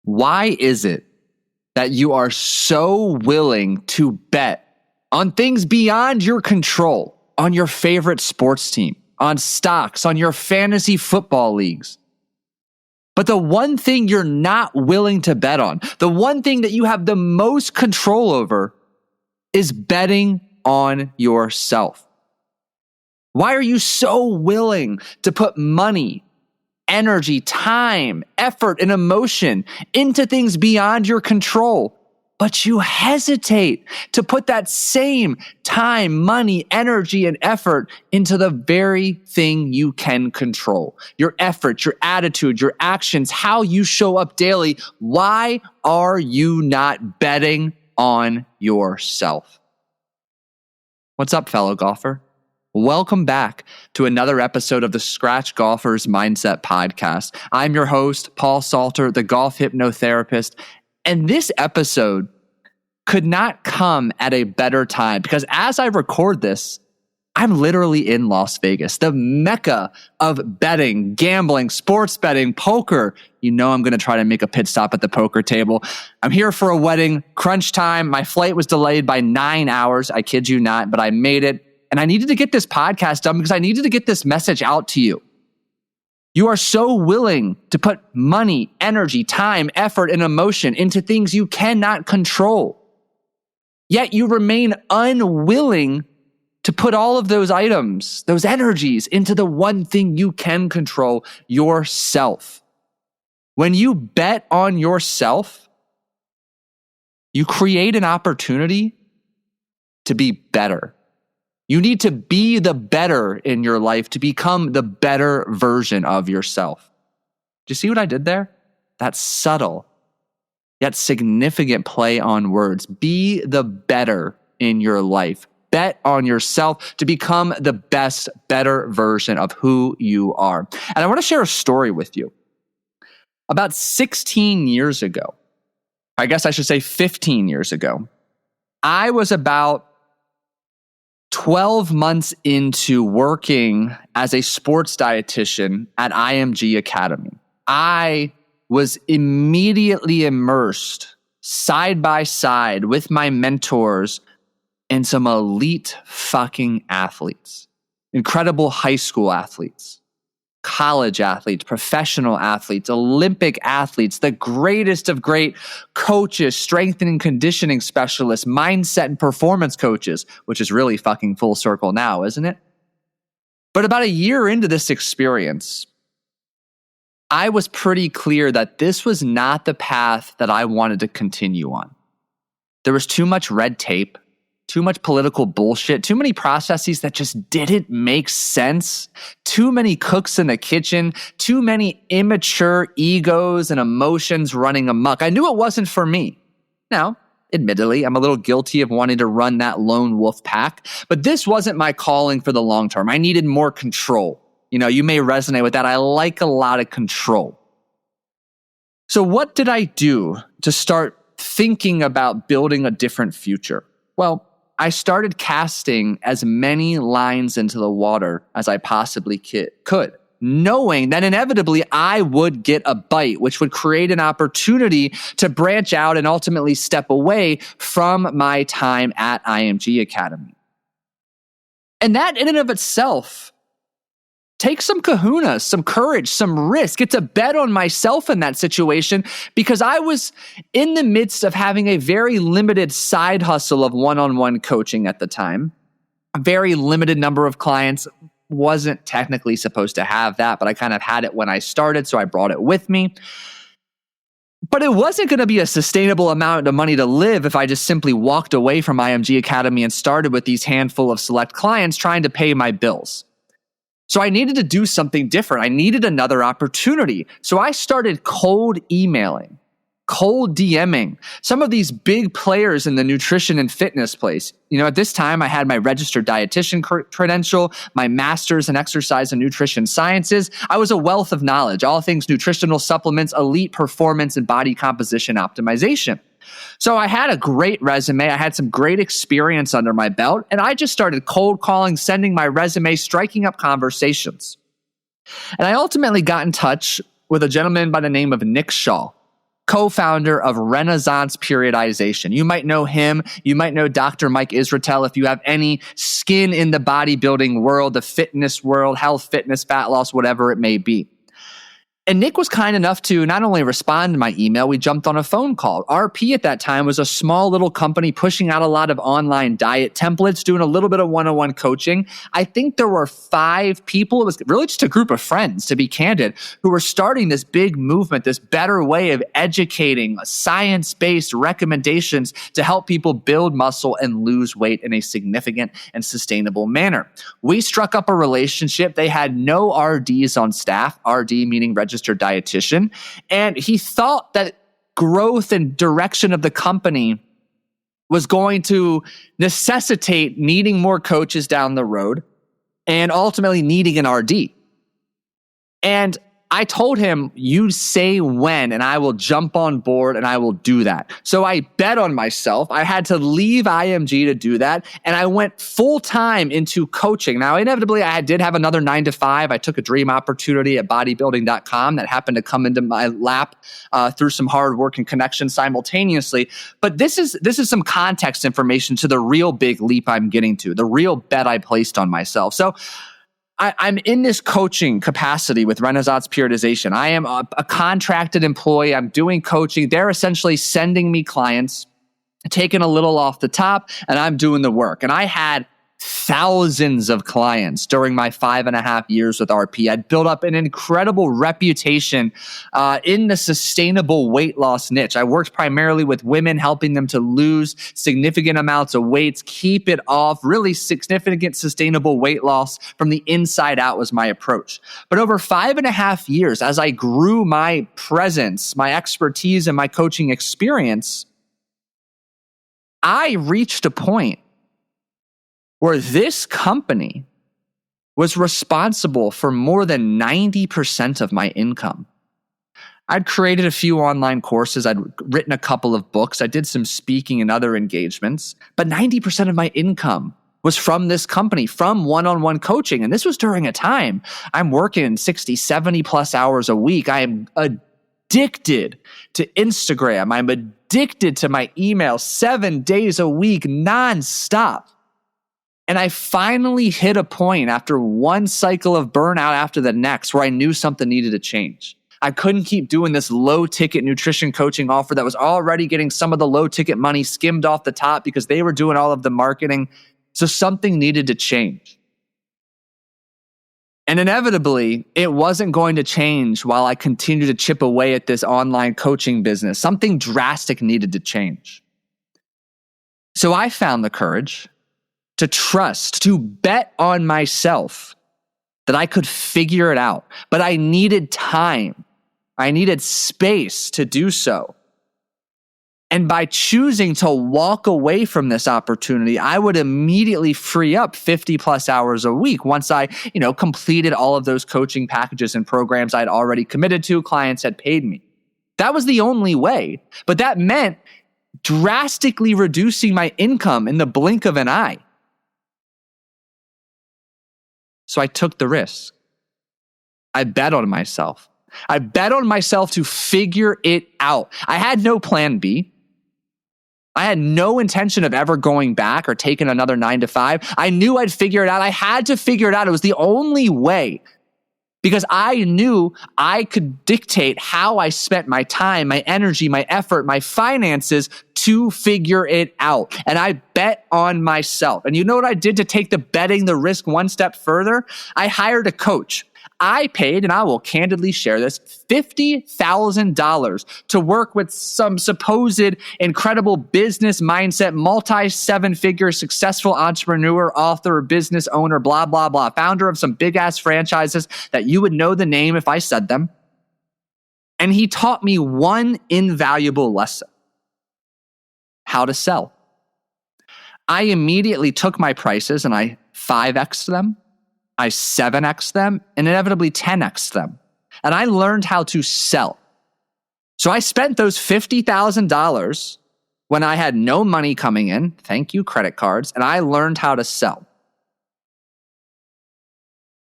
Why is it that you are so willing to bet on things beyond your control, on your favorite sports team, on stocks, on your fantasy football leagues? But the one thing you're not willing to bet on, the one thing that you have the most control over, is betting on yourself. Why are you so willing to put money, energy, time, effort, and emotion into things beyond your control, but you hesitate to put that same time, money, energy, and effort into the very thing you can control? Your effort, your attitude, your actions, how you show up daily. Why are you not betting on yourself? What's up, fellow golfer? Welcome back to another episode of the Scratch Golfer's Mindset Podcast. I'm your host, Paul Salter, the golf hypnotherapist. And this episode could not come at a better time because as I record this, I'm literally in Las Vegas, the mecca of betting, gambling, sports betting, poker. You know I'm going to try to make a pit stop at the poker table. I'm here for a wedding, crunch time. My flight was delayed by 9 hours. I kid you not, but I made it. And I needed to get this podcast done because I needed to get this message out to you. You are so willing to put money, energy, time, effort, and emotion into things you cannot control. Yet you remain unwilling to put all of those items, those energies, into the one thing you can control, yourself. When you bet on yourself, you create an opportunity to be better. You need to be the better in your life to become the better version of yourself. Do you see what I did there? That subtle, yet significant play on words. Be the better in your life. Bet on yourself to become the best, better version of who you are. And I want to share a story with you. About 16 years ago, I guess I should say 15 years ago, I was about 12 months into working as a sports dietitian at IMG Academy. I was immediately immersed side by side with my mentors and some elite fucking athletes, incredible high school athletes, college athletes, professional athletes, Olympic athletes, the greatest of great coaches, strength and conditioning specialists, mindset and performance coaches, which is really fucking full circle now, isn't it? But about a year into this experience, I was pretty clear that this was not the path that I wanted to continue on. There was too much red tape, too much political bullshit, too many processes that just didn't make sense, too many cooks in the kitchen, too many immature egos and emotions running amok. I knew it wasn't for me. Now, admittedly, I'm a little guilty of wanting to run that lone wolf pack, but this wasn't my calling for the long term. I needed more control. You know, you may resonate with that. I like a lot of control. So what did I do to start thinking about building a different future? Well, I started casting as many lines into the water as I possibly could, knowing that inevitably I would get a bite, which would create an opportunity to branch out and ultimately step away from my time at IMG Academy. And that in and of itself takes some kahuna, some courage, some risk. It's a bet on myself in that situation because I was in the midst of having a very limited side hustle of one-on-one coaching at the time. A very limited number of clients. Wasn't technically supposed to have that, but I kind of had it when I started, so I brought it with me. But it wasn't going to be a sustainable amount of money to live if I just simply walked away from IMG Academy and started with these handful of select clients trying to pay my bills. So I needed to do something different. I needed another opportunity. So I started cold emailing, cold DMing some of these big players in the nutrition and fitness place. You know, at this time, I had my registered dietitian credential, my master's in exercise and nutrition sciences. I was a wealth of knowledge, all things nutritional supplements, elite performance, and body composition optimization. So I had a great resume. I had some great experience under my belt, and I just started cold calling, sending my resume, striking up conversations. And I ultimately got in touch with a gentleman by the name of Nick Shaw. co-founder of Renaissance Periodization. You might know him. You might know Dr. Mike Israetel if you have any skin in the bodybuilding world, the fitness world, health, fitness, fat loss, whatever it may be. And Nick was kind enough to not only respond to my email, we jumped on a phone call. RP at that time was a small little company pushing out a lot of online diet templates, doing a little bit of one-on-one coaching. I think there were 5 people. It was really just a group of friends, to be candid, who were starting this big movement, this better way of educating, science-based recommendations to help people build muscle and lose weight in a significant and sustainable manner. We struck up a relationship. They had no RDs on staff, RD meaning registered dietitian. And he thought that growth and direction of the company was going to necessitate needing more coaches down the road and ultimately needing an RD. And I told him, you say when, and I will jump on board and I will do that. So I bet on myself. I had to leave IMG to do that. And I went full time into coaching. Now, inevitably, I did have another 9 to 5. I took a dream opportunity at bodybuilding.com that happened to come into my lap through some hard work and connection simultaneously. But this is some context information to the real big leap I'm getting to, the real bet I placed on myself. So I'm in this coaching capacity with Renaissance Periodization. I am a contracted employee. I'm doing coaching. They're essentially sending me clients, taking a little off the top, and I'm doing the work. And I had thousands of clients during my 5.5 years with RP. I'd built up an incredible reputation in the sustainable weight loss niche. I worked primarily with women, helping them to lose significant amounts of weight, keep it off. Really significant sustainable weight loss from the inside out was my approach. But over 5.5 years, as I grew my presence, my expertise, and my coaching experience, I reached a point where this company was responsible for more than 90% of my income. I'd created a few online courses. I'd written a couple of books. I did some speaking and other engagements. But 90% of my income was from this company, from one-on-one coaching. And this was during a time I'm working 60, 70 plus hours a week. I am addicted to Instagram. I'm addicted to my email 7 days a week, nonstop. And I finally hit a point after one cycle of burnout after the next where I knew something needed to change. I couldn't keep doing this low-ticket nutrition coaching offer that was already getting some of the low-ticket money skimmed off the top because they were doing all of the marketing. So something needed to change. And inevitably, it wasn't going to change while I continued to chip away at this online coaching business. Something drastic needed to change. So I found the courage to trust, to bet on myself that I could figure it out. But I needed time. I needed space to do so. And by choosing to walk away from this opportunity, I would immediately free up 50 plus hours a week once I, completed all of those coaching packages and programs I'd already committed to, clients had paid me. That was the only way. But that meant drastically reducing my income in the blink of an eye. So I took the risk. I bet on myself. I bet on myself to figure it out. I had no plan B. I had no intention of ever going back or taking another 9 to 5. I knew I'd figure it out. I had to figure it out. It was the only way because I knew I could dictate how I spent my time, my energy, my effort, my finances to figure it out. And I bet on myself. And you know what I did to take the betting, the risk one step further? I hired a coach. I paid, and I will candidly share this, $50,000 to work with some supposed incredible business mindset, multi-7-figure successful entrepreneur, author, business owner, blah, blah, blah, founder of some big-ass franchises that you would know the name if I said them. And he taught me one invaluable lesson: how to sell. I immediately took my prices and I 5X'd them. I 7X them and inevitably 10X them. And I learned how to sell. So I spent those $50,000 when I had no money coming in. Thank you, credit cards. And I learned how to sell.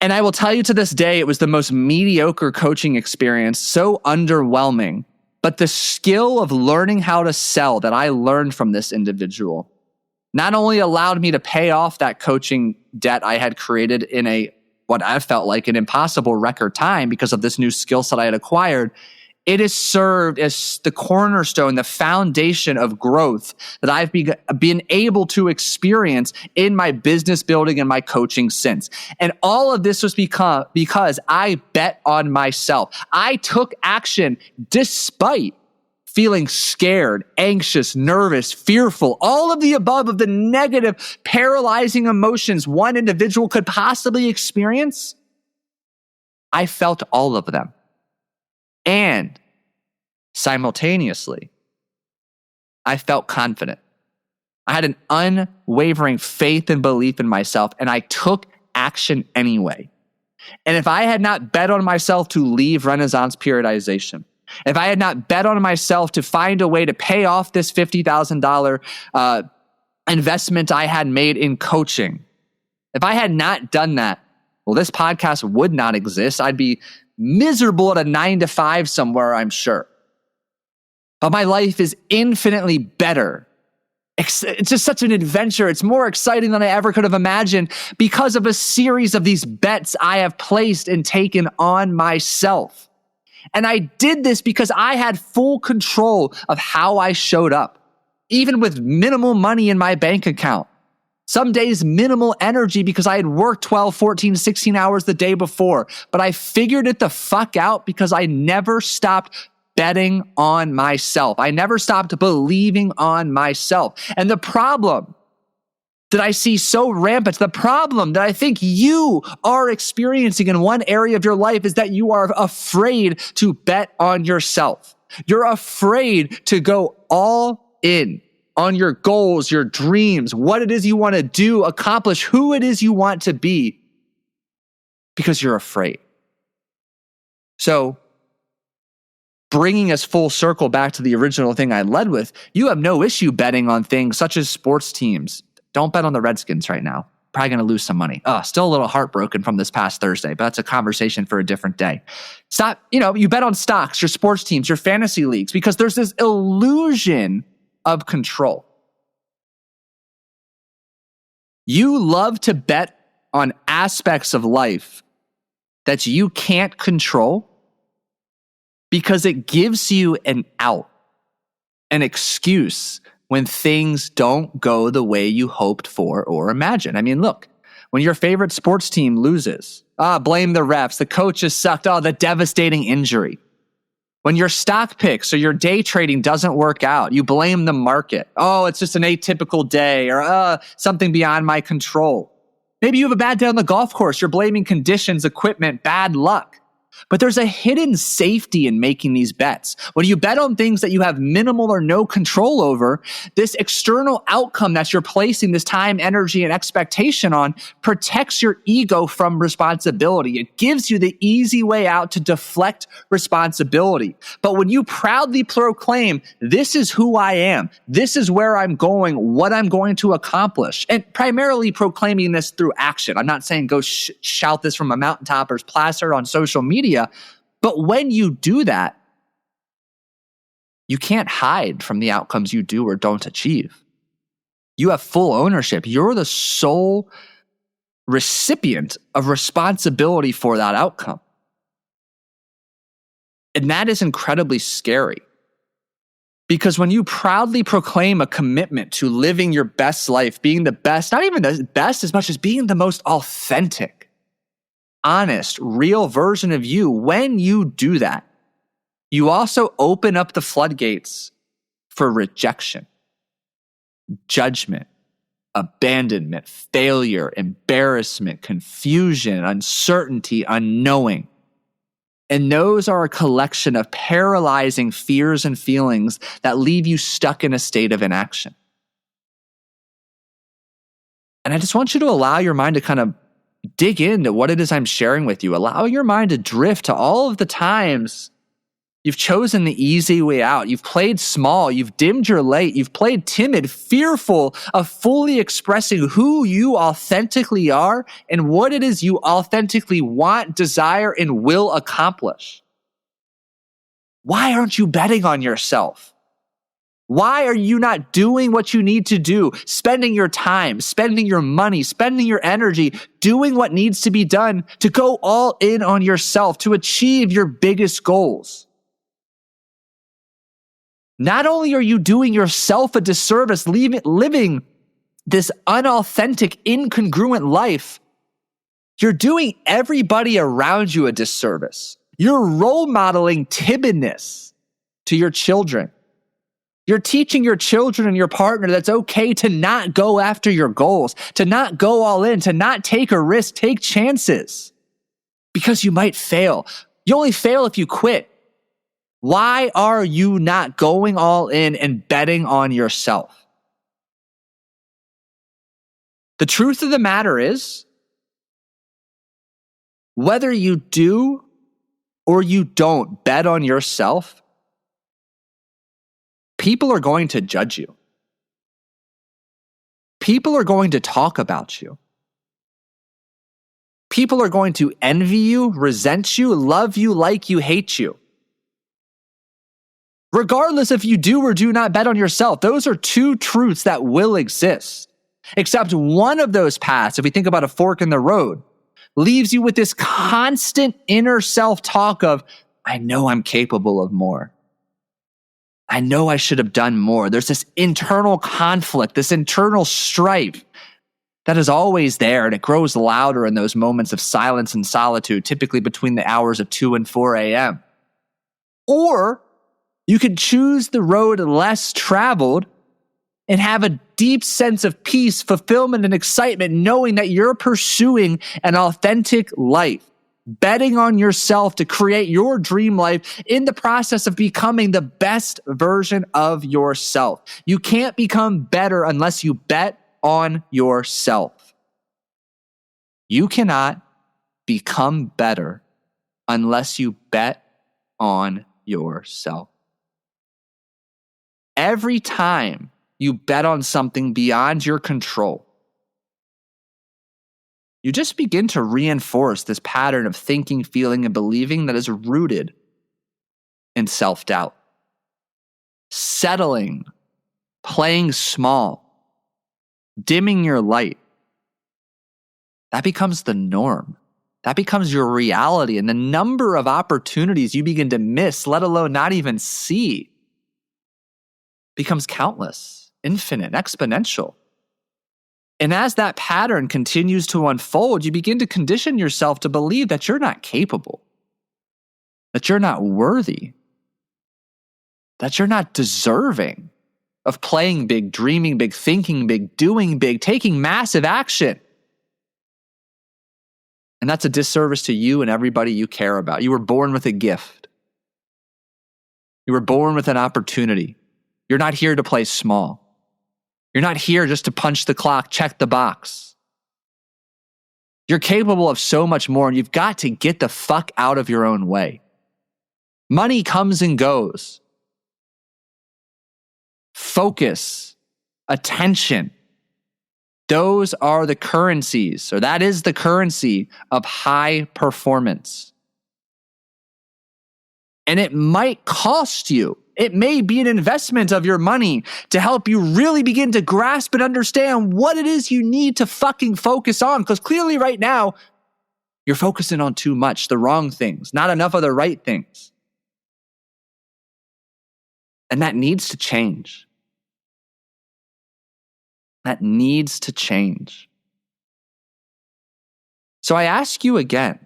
And I will tell you to this day, it was the most mediocre coaching experience, so underwhelming But the skill of learning how to sell that I learned from this individual not only allowed me to pay off that coaching debt I had created in what I felt like an impossible record time because of this new skill set I had acquired, it has served as the cornerstone, the foundation of growth that I've been able to experience in my business building and my coaching since. And all of this was because I bet on myself. I took action despite feeling scared, anxious, nervous, fearful, all of the above of the negative, paralyzing emotions one individual could possibly experience. I felt all of them. And simultaneously, I felt confident. I had an unwavering faith and belief in myself, and I took action anyway. And if I had not bet on myself to leave Renaissance Periodization, if I had not bet on myself to find a way to pay off this $50,000 investment I had made in coaching, if I had not done that, well, this podcast would not exist. I'd be miserable at a 9-to-5 somewhere, I'm sure. But my life is infinitely better. It's just such an adventure. It's more exciting than I ever could have imagined because of a series of these bets I have placed and taken on myself. And I did this because I had full control of how I showed up, even with minimal money in my bank account. Some days, minimal energy because I had worked 12, 14, 16 hours the day before. But I figured it the fuck out because I never stopped betting on myself. I never stopped believing on myself. And the problem that I see so rampant, the problem that I think you are experiencing in one area of your life is that you are afraid to bet on yourself. You're afraid to go all in on your goals, your dreams, what it is you want to do, accomplish, who it is you want to be, because you're afraid. So, bringing us full circle back to the original thing I led with, you have no issue betting on things such as sports teams. Don't bet on the Redskins right now. Probably going to lose some money. Still a little heartbroken from this past Thursday, but that's a conversation for a different day. Stop, you bet on stocks, your sports teams, your fantasy leagues, because there's this illusion of control. You love to bet on aspects of life that you can't control because it gives you an out, an excuse when things don't go the way you hoped for or imagined. I mean, look, when your favorite sports team loses, blame the refs, the coaches sucked, the devastating injury. When your stock picks or your day trading doesn't work out, you blame the market. It's just an atypical day or something beyond my control. Maybe you have a bad day on the golf course. You're blaming conditions, equipment, bad luck. But there's a hidden safety in making these bets. When you bet on things that you have minimal or no control over, this external outcome that you're placing this time, energy, and expectation on protects your ego from responsibility. It gives you the easy way out to deflect responsibility. But when you proudly proclaim, this is who I am, this is where I'm going, what I'm going to accomplish, and primarily proclaiming this through action. I'm not saying go shout this from a mountaintop or plaster on social media. But when you do that, you can't hide from the outcomes you do or don't achieve. You have full ownership. You're the sole recipient of responsibility for that outcome. And that is incredibly scary. Because when you proudly proclaim a commitment to living your best life, being the best, not even the best as much as being the most authentic, honest, real version of you, when you do that, you also open up the floodgates for rejection, judgment, abandonment, failure, embarrassment, confusion, uncertainty, unknowing. And those are a collection of paralyzing fears and feelings that leave you stuck in a state of inaction. And I just want you to allow your mind to kind of dig into what it is I'm sharing with you. Allow your mind to drift to all of the times you've chosen the easy way out. You've played small. You've dimmed your light. You've played timid, fearful of fully expressing who you authentically are and what it is you authentically want, desire, and will accomplish. Why aren't you betting on yourself? Why are you not doing what you need to do? Spending your time, spending your money, spending your energy, doing what needs to be done to go all in on yourself, to achieve your biggest goals. Not only are you doing yourself a disservice, living this unauthentic, incongruent life, you're doing everybody around you a disservice. You're role modeling timidness to your children. You're teaching your children and your partner that it's okay to not go after your goals, to not go all in, to not take a risk, take chances, because you might fail. You only fail if you quit. Why are you not going all in and betting on yourself? The truth of the matter is, whether you do or you don't bet on yourself, people are going to judge you. People are going to talk about you. People are going to envy you, resent you, love you, like you, hate you. Regardless if you do or do not bet on yourself, those are two truths that will exist. Except one of those paths, if we think about a fork in the road, leaves you with this constant inner self-talk of, I know I'm capable of more. I know I should have done more. There's this internal conflict, this internal strife that is always there, and it grows louder in those moments of silence and solitude, typically between the hours of 2 and 4 a.m. Or you could choose the road less traveled and have a deep sense of peace, fulfillment, and excitement, knowing that you're pursuing an authentic life, betting on yourself to create your dream life in the process of becoming the best version of yourself. You can't become better unless you bet on yourself. You cannot become better unless you bet on yourself. Every time you bet on something beyond your control, you just begin to reinforce this pattern of thinking, feeling, and believing that is rooted in self-doubt. Settling, playing small, dimming your light, that becomes the norm. That becomes your reality, and the number of opportunities you begin to miss, let alone not even see, becomes countless, infinite, exponential. And as that pattern continues to unfold, you begin to condition yourself to believe that you're not capable, that you're not worthy, that you're not deserving of playing big, dreaming big, thinking big, doing big, taking massive action. And that's a disservice to you and everybody you care about. You were born with a gift. You were born with an opportunity. You're not here to play small. You're not here just to punch the clock, check the box. You're capable of so much more, and you've got to get the fuck out of your own way. Money comes and goes. Focus, attention, those are the currencies, or that is the currency of high performance. And it might cost you. It may be an investment of your money to help you really begin to grasp and understand what it is you need to fucking focus on. Because clearly right now, you're focusing on too much, the wrong things, not enough of the right things. And that needs to change. That needs to change. So I ask you again,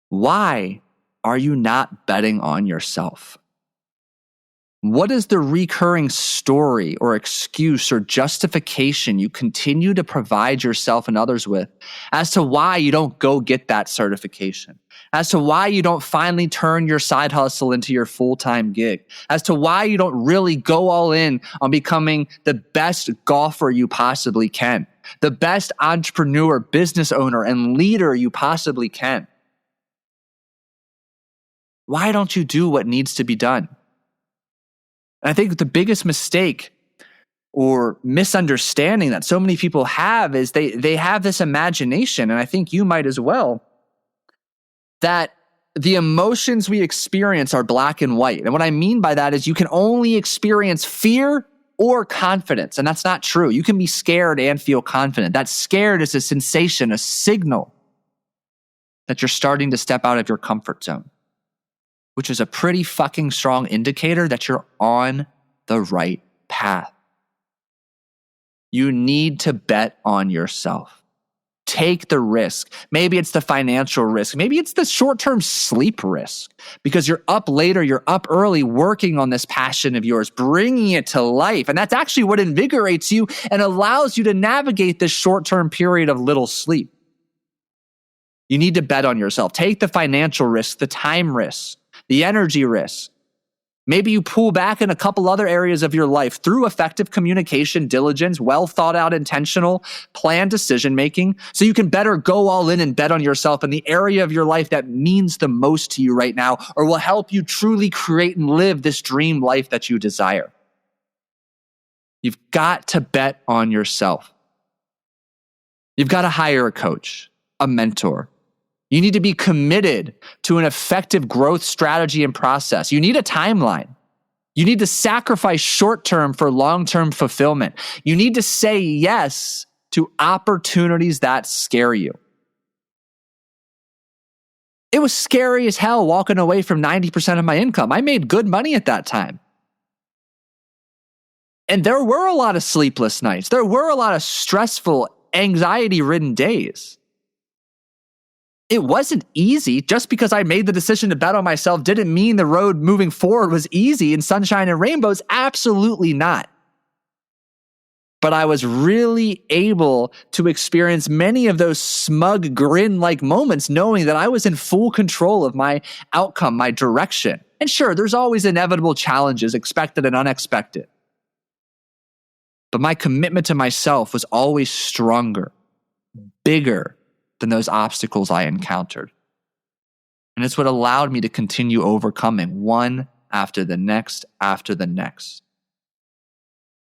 why are you not betting on yourself? What is the recurring story or excuse or justification you continue to provide yourself and others with as to why you don't go get that certification? As to why you don't finally turn your side hustle into your full-time gig? As to why you don't really go all in on becoming the best golfer you possibly can? The best entrepreneur, business owner, and leader you possibly can? Why don't you do what needs to be done? And I think the biggest mistake or misunderstanding that so many people have is they have this imagination, and I think you might as well, that the emotions we experience are black and white. And what I mean by that is you can only experience fear or confidence. And that's not true. You can be scared and feel confident. That scared is a sensation, a signal that you're starting to step out of your comfort zone, which is a pretty fucking strong indicator that you're on the right path. You need to bet on yourself. Take the risk. Maybe it's the financial risk. Maybe it's the short-term sleep risk because you're up later, you're up early working on this passion of yours, bringing it to life. And that's actually what invigorates you and allows you to navigate this short-term period of little sleep. You need to bet on yourself. Take the financial risk, the time risk, the energy risk. Maybe you pull back in a couple other areas of your life through effective communication, diligence, well thought out, intentional, planned decision making, so you can better go all in and bet on yourself in the area of your life that means the most to you right now or will help you truly create and live this dream life that you desire. You've got to bet on yourself. You've got to hire a coach, a mentor. You need to be committed to an effective growth strategy and process. You need a timeline. You need to sacrifice short-term for long-term fulfillment. You need to say yes to opportunities that scare you. It was scary as hell walking away from 90% of my income. I made good money at that time. And there were a lot of sleepless nights. There were a lot of stressful, anxiety-ridden days. It wasn't easy. Just because I made the decision to bet on myself didn't mean the road moving forward was easy and sunshine and rainbows. Absolutely not. But I was really able to experience many of those smug grin-like moments knowing that I was in full control of my outcome, my direction. And sure, there's always inevitable challenges, expected and unexpected. But my commitment to myself was always stronger, bigger than those obstacles I encountered. And it's what allowed me to continue overcoming one after the next after the next.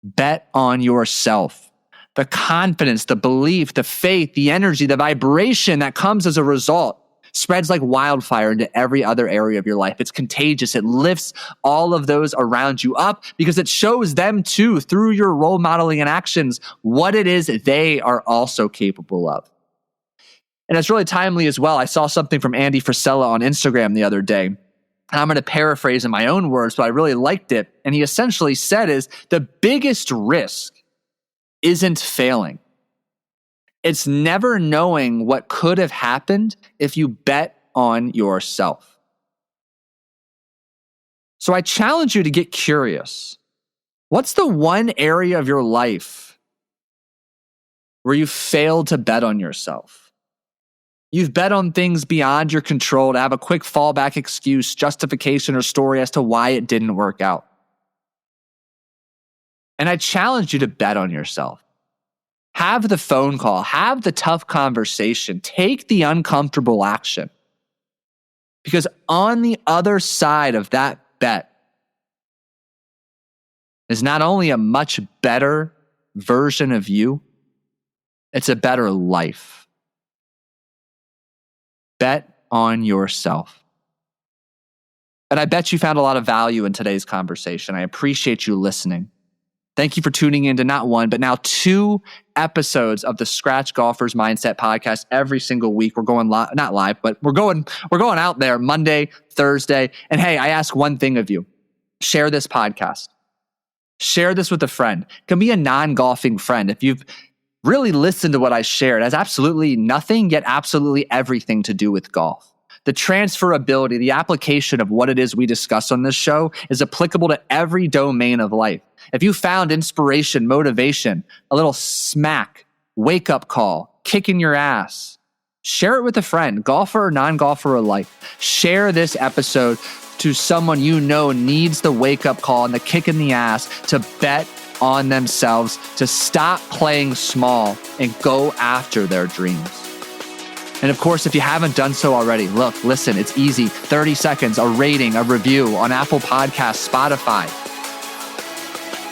Bet on yourself. The confidence, the belief, the faith, the energy, the vibration that comes as a result spreads like wildfire into every other area of your life. It's contagious. It lifts all of those around you up because it shows them too, through your role modeling and actions, what it is they are also capable of. And it's really timely as well. I saw something from Andy Frisella on Instagram the other day. And I'm going to paraphrase in my own words, but I really liked it. And he essentially said is the biggest risk isn't failing. It's never knowing what could have happened if you bet on yourself. So I challenge you to get curious. What's the one area of your life where you failed to bet on yourself? You've bet on things beyond your control to have a quick fallback excuse, justification, or story as to why it didn't work out. And I challenge you to bet on yourself. Have the phone call, have the tough conversation, take the uncomfortable action. Because on the other side of that bet is not only a much better version of you, it's a better life. Bet on yourself. And I bet you found a lot of value in today's conversation. I appreciate you listening. Thank you for tuning in to not one, but now 2 episodes of the Scratch Golfer's Mindset podcast every single week. We're going not live, but we're going out there Monday, Thursday. And hey, I ask one thing of you. Share this podcast. Share this with a friend. It can be a non-golfing friend. If you've really listened to what I shared, it has absolutely nothing, yet absolutely everything to do with golf. The transferability, the application of what it is we discuss on this show is applicable to every domain of life. If you found inspiration, motivation, a little smack, wake-up call, kick in your ass, share it with a friend, golfer or non-golfer alike. Share this episode to someone you know needs the wake-up call and the kick in the ass to bet on themselves, to stop playing small and go after their dreams. And of course, if you haven't done so already, listen, it's easy. 30 seconds, a rating, a review on Apple Podcasts, Spotify.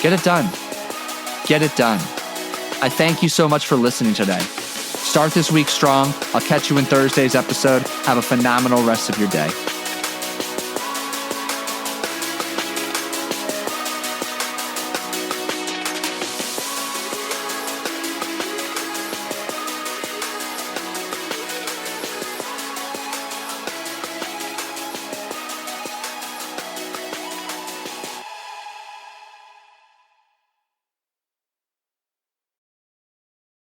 Get it done. Get it done. I thank you so much for listening today. Start this week strong. I'll catch you in Thursday's episode. Have a phenomenal rest of your day.